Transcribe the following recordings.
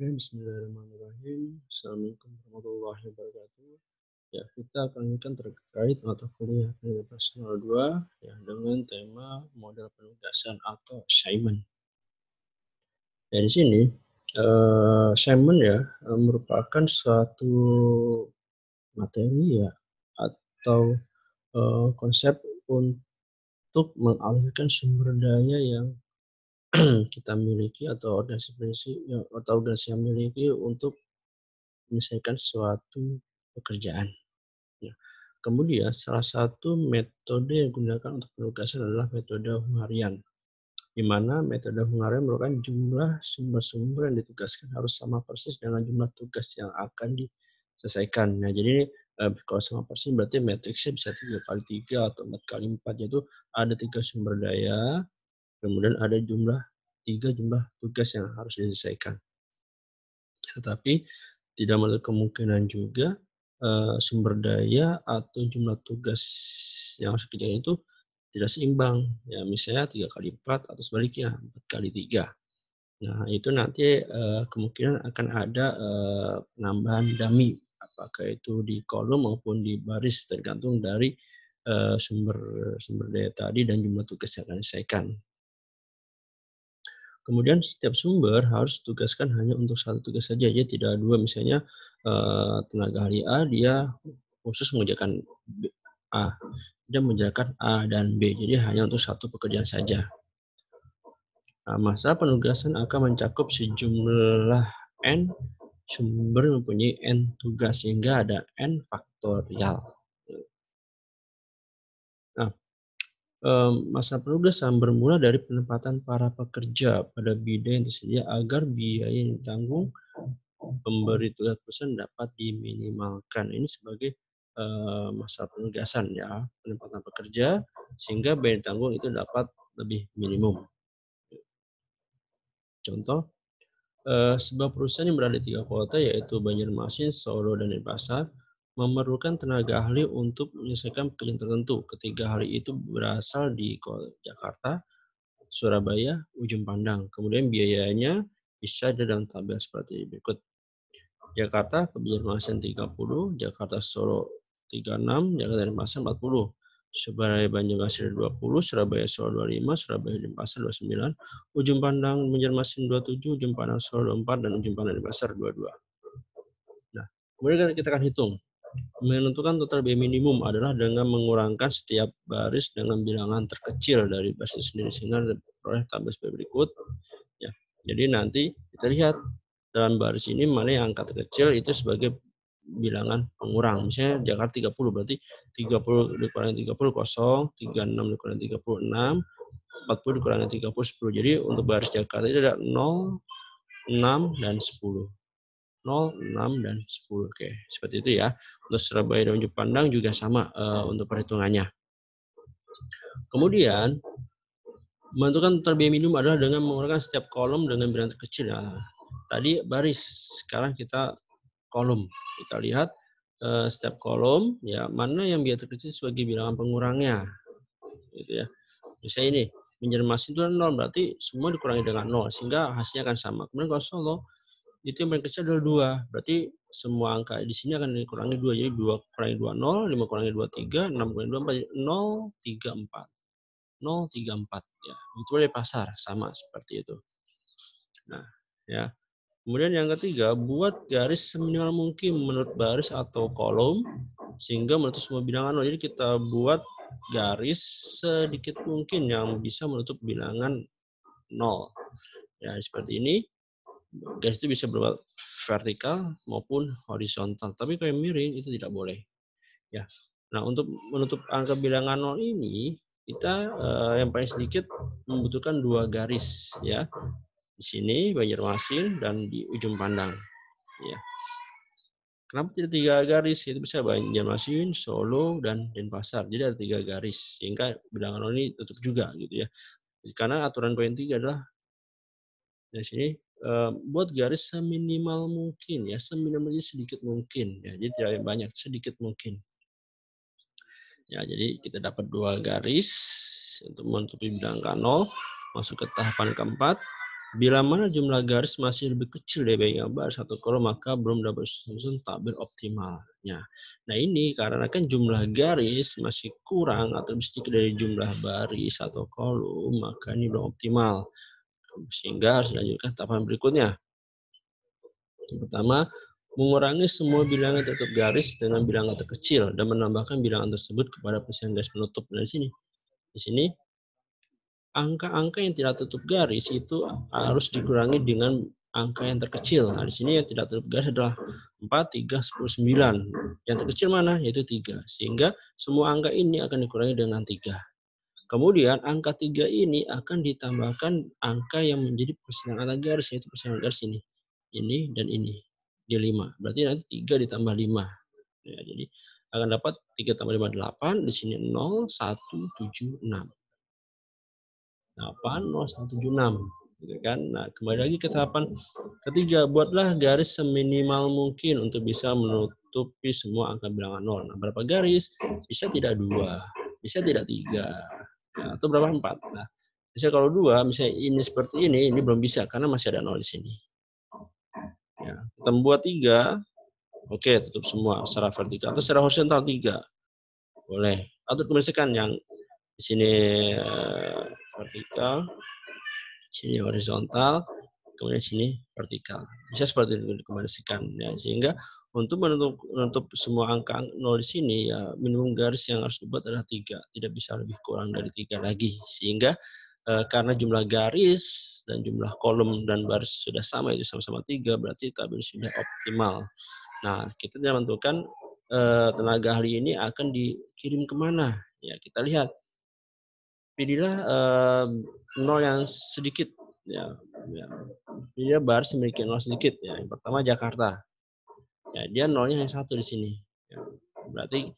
Bismillahirrahmanirrahim. Assalamualaikum warahmatullahi wabarakatuh. Ya, kita akan lanjutkan terkait mata kuliah pendidikan personal 2 ya, dengan tema model penugasan atau assignment. Ya, di sini assignment ya merupakan suatu materi ya atau konsep untuk mengalihkan sumber daya yang kita miliki atau organisasi yang miliki untuk menyelesaikan suatu pekerjaan. Ya. Kemudian salah satu metode yang digunakan untuk penugasan adalah metode Hungarian, di mana metode Hungarian merupakan jumlah sumber-sumber yang ditugaskan harus sama persis dengan jumlah tugas yang akan diselesaikan. Nah, jadi kalau sama persis berarti matriksnya bisa 3 kali 3 atau 4 kali 4, yaitu ada 3 sumber daya, kemudian ada jumlah tugas yang harus diselesaikan. Tetapi tidak menutup kemungkinan juga sumber daya atau jumlah tugas yang harus dikerjakan itu tidak seimbang. Ya, misalnya 3 kali 4 atau sebaliknya 4 kali 3. Nah, itu nanti kemungkinan akan ada penambahan dummy, apakah itu di kolom maupun di baris, tergantung dari sumber daya tadi dan jumlah tugas yang akan diselesaikan. Kemudian setiap sumber harus ditugaskan hanya untuk satu tugas saja, jadi tidak dua. Misalnya tenaga ahli A dia khusus mengerjakan A, dia mengerjakan A dan B, jadi hanya untuk satu pekerjaan saja. Nah, masa penugasan akan mencakup sejumlah N sumber mempunyai N tugas, sehingga ada N faktorial. Nah, masa penugasan bermula dari penempatan para pekerja pada bidang yang tersedia agar biaya yang ditanggung pemberi tugas perusahaan dapat diminimalkan. Ini sebagai masa penugasan ya, penempatan pekerja sehingga biaya yang ditanggung itu dapat lebih minimum. Contoh, sebuah perusahaan yang berada di 3 kota yaitu Banjarmasin, Solo, dan Denpasar memerlukan tenaga ahli untuk menyelesaikan pekerjaan tertentu. Ketiga ahli itu berasal di Jakarta, Surabaya, Ujung Pandang. Kemudian biayanya bisa ada dalam tabel seperti berikut. Jakarta ke Banjarmasin 30, Jakarta Solo 36, Jakarta Denpasar 40. Surabaya Banjarmasin 20, Surabaya Solo 25, Surabaya Denpasar 29, Ujung Pandang Banjarmasin 27, Ujung Pandang Solo 24, dan Ujung Pandang Denpasar 22. Nah, kemudian kita akan hitung. Menentukan total biaya minimum adalah dengan mengurangkan setiap baris dengan bilangan terkecil dari baris sendiri, sehingga oleh tabel sebagai berikut. Ya, jadi nanti kita lihat dalam baris ini mana yang angka terkecil itu sebagai bilangan pengurang. Misalnya Jakarta 30, berarti 30 dikurangi 30 kosong, 36 dikurangi 36, 40 dikurangi 30 10. Jadi untuk baris Jakarta itu ada 0, 6, dan 10. 0, 6, dan 10. Oke, seperti itu ya. Untuk Surabaya dan Ujung Pandang juga sama untuk perhitungannya. Kemudian menentukan total biaya minimum adalah dengan mengurangkan setiap kolom dengan bilangan terkecil. Nah, tadi baris, sekarang kita kolom. Kita lihat setiap kolom ya mana yang biaya terkecil sebagai bilangan pengurangnya, gitu ya. Misalnya ini Banjarmasin itu 0, berarti semua dikurangi dengan 0 sehingga hasilnya akan sama. Kemudian kalau Solo itu yang paling kecil adalah 2, berarti semua angka di sini akan dikurangi 2. Jadi 2 kurangi 2 0, 5 kurangi 2 3, 6 kurangi 2 4, 0 3 4. 0 3 4 ya. Itu dari pasar sama seperti itu. Nah, ya. Kemudian yang ketiga, buat garis seminimal mungkin menurut baris atau kolom sehingga menutup semua bilangan 0. Jadi kita buat garis sedikit mungkin yang bisa menutup bilangan 0. Ya, seperti ini. Garis itu bisa berupa vertikal maupun horizontal. Tapi kalau yang miring itu tidak boleh. Ya. Nah, untuk menutup angka bilangan 0 ini, kita yang paling sedikit membutuhkan 2 garis ya. Di sini Banjarmasin dan di Ujung Pandang. Ya. Kenapa tidak 3 garis? Itu bisa Banjarmasin, Solo, dan Denpasar. Jadi ada 3 garis sehingga bilangan 0 ini tutup juga gitu ya. Karena aturan poin 3 adalah dari sini buat garis seminimal mungkin ya, seminimal sedikit mungkin ya. Jadi tidak banyak, sedikit mungkin. Ya, jadi kita dapat 2 garis untuk menutupi bilangan 0, masuk ke tahapan keempat. Bila mana jumlah garis masih lebih kecil dari baris atau kolom, maka belum dapat disusun tabel optimalnya. Nah ini karena kan jumlah garis masih kurang atau lebih sedikit dari jumlah baris atau kolom, maka ini belum optimal. Sehingga harus dilanjutkan tahapan berikutnya. Yang pertama, mengurangi semua bilangan tutup garis dengan bilangan terkecil dan menambahkan bilangan tersebut kepada persen garis penutup. Nah, di sini angka-angka yang tidak tutup garis itu harus dikurangi dengan angka yang terkecil. Nah, di sini yang tidak tutup garis adalah 4, 3, 10, 9. Yang terkecil mana? Yaitu 3. Sehingga semua angka ini akan dikurangi dengan 3. Kemudian angka 3 ini akan ditambahkan angka yang menjadi persenan antara garis, yaitu persenan garis ini. Ini dan ini. Di 5. Berarti nanti 3 ditambah 5. Ya, jadi akan dapat 3 tambah 5, 8. Di sini 0, 1, 7, 6. 80176 gitu kan. Nah, kembali lagi ke tahapan ketiga, buatlah garis seminimal mungkin untuk bisa menutupi semua angka bilangan 0. Nah, berapa garis? Bisa tidak 2, bisa tidak 3, ya, atau berapa 4. Nah, bisa kalau 2, misalnya ini seperti ini belum bisa karena masih ada 0 di sini. Ya, kita membuat 3, oke, tutup semua secara vertikal atau secara horizontal 3. Boleh. Atau misalkan yang di sini vertikal, sini horizontal, kemudian sini vertikal. Bisa seperti itu dikombinasikan ya, sehingga untuk menutup semua angka 0 di sini ya minimum garis yang harus dibuat adalah 3, tidak bisa lebih kurang dari 3 lagi. Sehingga karena jumlah garis dan jumlah kolom dan baris sudah sama, itu sama-sama 3, berarti tabel sudah optimal. Nah, kita menentukan tenaga ahli ini akan dikirim kemana. Ya, kita lihat. Pilihlah 0 yang sedikit ya, dia baris memiliki 0 sedikit ya. Yang pertama Jakarta. Ya, dia 0-nya hanya 1 di sini. Ya, berarti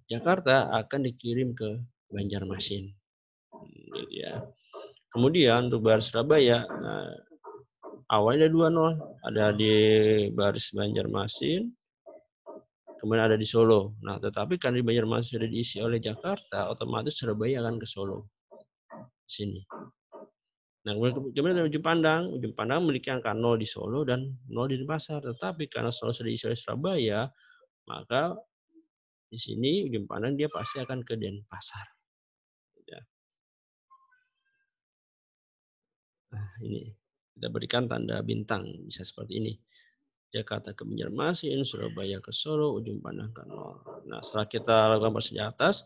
Jakarta akan dikirim ke Banjarmasin. Gitu ya. Kemudian untuk baris Surabaya, nah, awalnya ada 2 0, ada di baris Banjarmasin, kemudian ada di Solo. Nah, tetapi karena di Banjarmasin sudah diisi oleh Jakarta, otomatis Surabaya akan ke Solo. Sini. Nah, kemudian ada ujung pandang memiliki angka 0 di Solo dan 0 di Denpasar. Tetapi karena Solo sudah diisi oleh Surabaya, maka di sini ujung pandang dia pasti akan ke Denpasar. Ya. Nah, ini kita berikan tanda bintang, bisa seperti ini. Jakarta ke Banjarmasin, Surabaya ke Solo, ujung pandang ke 0. Nah, setelah kita lakukan proses di atas,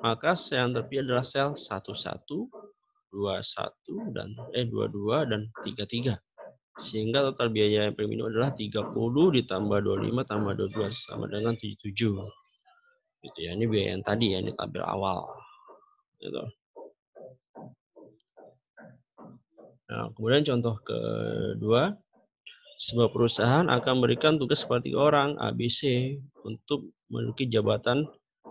maka sel yang terpilih adalah sel 11, 21 dan 22 dan 33. Sehingga total biaya premium adalah 30 ditambah 25 tambah 22 sama dengan 77. Gitu ya. Ini biaya yang tadi ya, ini tabel awal. Gitu. Nah, kemudian contoh kedua, sebuah perusahaan akan memberikan tugas kepada 3 orang ABC untuk menduduki jabatan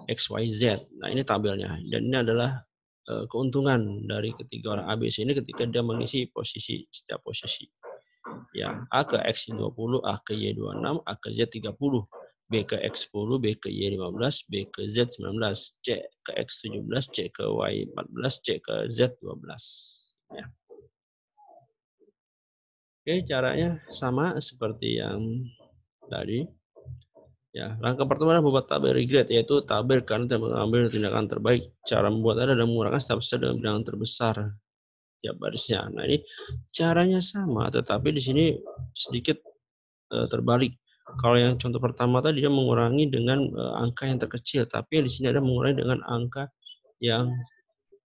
XYZ. Nah, ini tabelnya. Dan ini adalah keuntungan dari ketiga orang ABC ini ketika dia mengisi posisi setiap posisi. Ya, A ke X 20, A ke Y 26, A ke Z 30, B ke X 10, B ke Y 15, B ke Z 19, C ke X 17, C ke Y 14, C ke Z 12. Ya. Oke, caranya sama seperti yang tadi. Ya, langkah pertama adalah membuat tabel regret, yaitu tabel karena tidak mengambil tindakan terbaik. Cara membuat adalah mengurangkan step besar dengan bilangan terbesar tiap barisnya. Nah, ini caranya sama, tetapi di sini sedikit terbalik. Kalau yang contoh pertama tadi dia mengurangi dengan angka yang terkecil, tapi di sini ada mengurangi dengan angka yang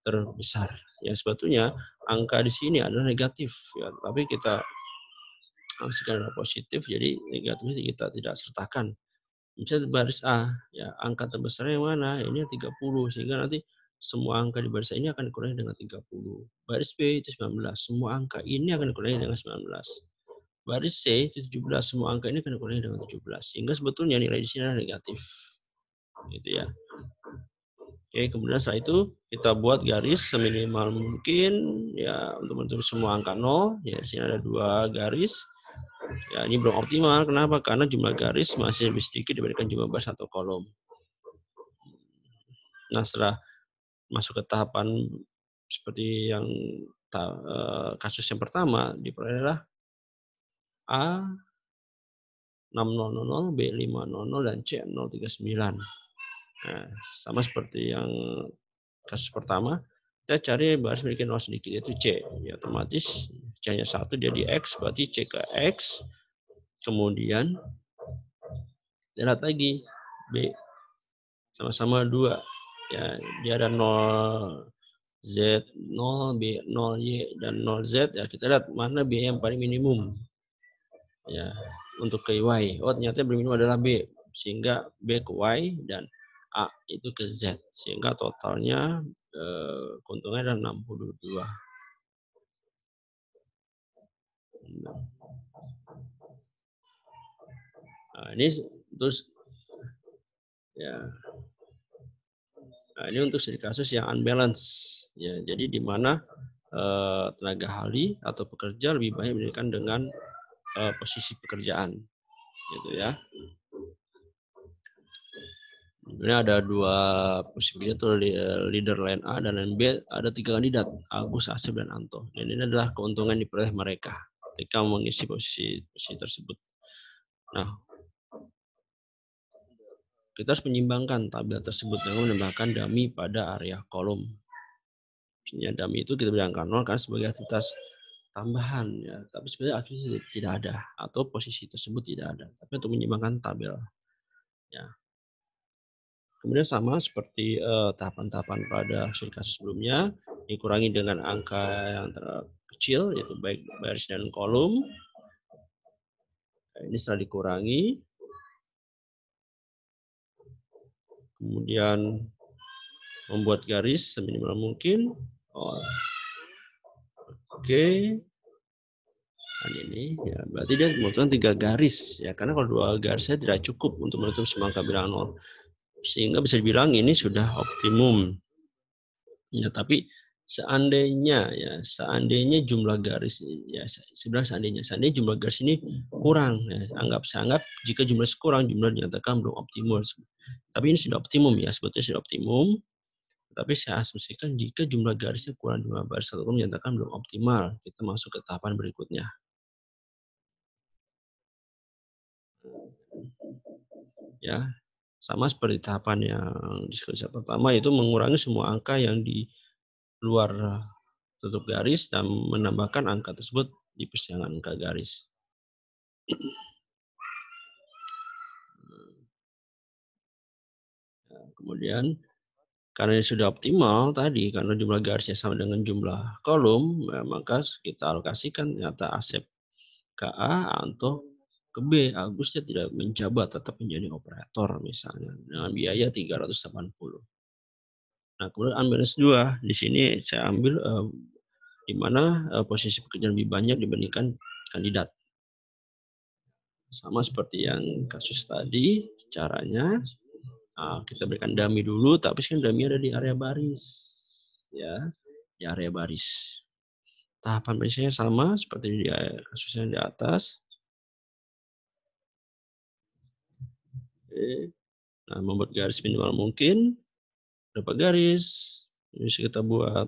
terbesar. Ya sebetulnya angka di sini adalah negatif, ya, tapi kita asumsikan adalah positif, jadi negatifnya kita tidak sertakan. Misalnya baris A, ya angka terbesarnya yang mana? Ini 30, sehingga nanti semua angka di baris A ini akan dikurangi dengan 30. Baris B itu 19, semua angka ini akan dikurangi dengan 19. Baris C itu 17, semua angka ini akan dikurangi dengan 17. Sehingga sebetulnya nilai di sini adalah negatif. Gitu ya. Oke, kemudian setelah itu kita buat garis seminimal mungkin ya untuk menutup semua angka 0. Ya, di sini ada 2 garis. Ya, ini belum optimal. Kenapa? Karena jumlah garis masih lebih sedikit dibandingkan jumlah baris atau kolom. Nah, setelah masuk ke tahapan seperti yang kasus yang pertama diperoleh adalah A 6000, B 500, dan C 039. Nah, sama seperti yang kasus pertama, kita cari baris memiliki 0 sedikit, yaitu C. Ya, otomatis C-nya 1 jadi X, berarti C ke X. Kemudian lihat lagi B sama-sama 2. Ya, dia ada 0 Z, 0 B, 0 Y, dan 0 Z. Ya, kita lihat mana B yang paling minimum. Ya, untuk ke Y. Oh, ternyata yang minimum adalah B. Sehingga B ke Y dan A itu ke Z. Sehingga totalnya keuntungannya adalah 62. Nah, ini terus ya. Nah, ini untuk studi kasus yang unbalance. Ya, jadi di mana tenaga ahli atau pekerja lebih banyak dibandingkan dengan posisi pekerjaan, gitu ya. Ini ada 2 posisi, itu leader line A dan line B, ada 3 kandidat, Agus, Asep, dan Anto. Dan ini adalah keuntungan yang diperoleh mereka ketika mengisi posisi tersebut. Nah, kita harus menyimbangkan tabel tersebut dengan menambahkan dummy pada area kolom. Misalnya dummy itu kita beri angka 0 kan sebagai aktivitas tambahan, ya, tapi sebenarnya aktivitas tidak ada atau posisi tersebut tidak ada, tapi untuk menyimbangkan tabel, ya. Kemudian sama seperti tahapan-tahapan pada studi kasus sebelumnya, dikurangi dengan angka yang terkecil, yaitu baik baris dan kolom. Nah, ini setelah dikurangi, kemudian membuat garis seminimal mungkin. Oke. Dan ini ya berarti dia membutuhkan 3 garis, ya, karena kalau 2 garisnya tidak cukup untuk menutup semua angka bilangan 0. Sehingga bisa dibilang ini sudah optimum. Ya, tapi seandainya jumlah garis, ya seandainya jumlah garis ini kurang, ya, anggap jika jumlah kurang, jumlah dinyatakan belum optimal. Tapi ini sudah optimum, ya, sebetulnya sudah optimum. Tapi saya asumsikan jika jumlah garisnya kurang 5 baris atau dinyatakan belum optimal, kita masuk ke tahapan berikutnya. Ya, sama seperti tahapan yang diskusi pertama, itu mengurangi semua angka yang di luar tutup garis dan menambahkan angka tersebut di persilangan angka garis. Nah, kemudian karena ini sudah optimal tadi, karena jumlah garisnya sama dengan jumlah kolom, maka kita alokasikan ternyata Asep ke A, Anto ke B. Agusnya tidak menjabat, tetap menjadi operator misalnya dengan biaya 380. Nah, kemudian unbalance 2. Di sini saya ambil di mana posisi pekerjaan lebih banyak dibandingkan kandidat. Sama seperti yang kasus tadi, caranya kita berikan dummy dulu, tapi kan dummy ada di area baris, ya, di area baris. Tahapan biasanya sama seperti di kasus yang di atas. Oke. Nah, membuat garis minimal mungkin. Berapa garis? Ini bisa kita buat.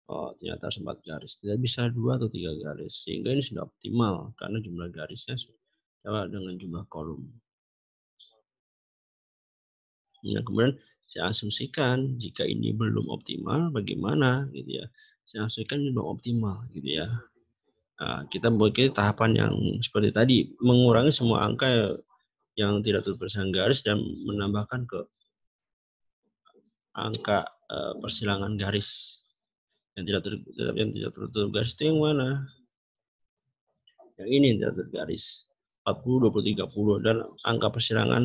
Oh, ternyata harus 4 garis. Tidak bisa 2 atau 3 garis. Sehingga ini sudah optimal karena jumlah garisnya sama dengan jumlah kolom. Nah, kemudian saya asumsikan jika ini belum optimal, bagaimana gitu ya. Saya asumsikan ini belum optimal gitu ya. Nah, kita membuat tahapan yang seperti tadi, mengurangi semua angka yang tidak tertuliskan garis dan menambahkan ke angka persilangan garis yang tidak tertutup garis. Itu yang mana? Yang ini yang tidak tertutup garis. 40, 20, 30. Dan angka persilangan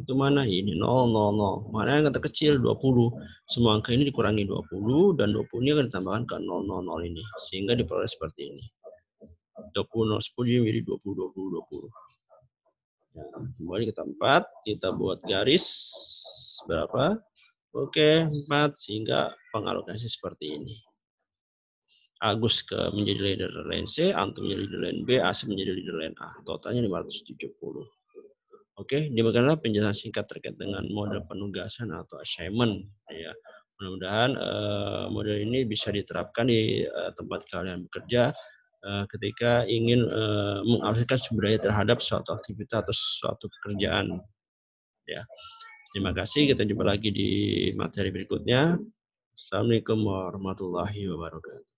itu mana? Ini 0, 0, 0. Mana yang terkecil? 20. Semua angka ini dikurangi 20, dan 20 ini akan ditambahkan ke 0, 0, 0 ini. Sehingga diperoleh seperti ini. 20, 0, 10 jadi 20, 20, 20. Ya, kembali ke tempat, kita buat garis berapa? Oke, 4, sehingga pengalokasi seperti ini. Agus menjadi leader line C, Anto menjadi leader line B, Asep menjadi leader line A. Totalnya 570. Oke, demikianlah penjelasan singkat terkait dengan mode penugasan atau assignment, ya, Mudah-mudahan model ini bisa diterapkan di tempat kalian bekerja ketika ingin mengalihkan sumber daya terhadap suatu aktivitas atau suatu pekerjaan. Ya, terima kasih. Kita jumpa lagi di materi berikutnya. Assalamualaikum warahmatullahi wabarakatuh.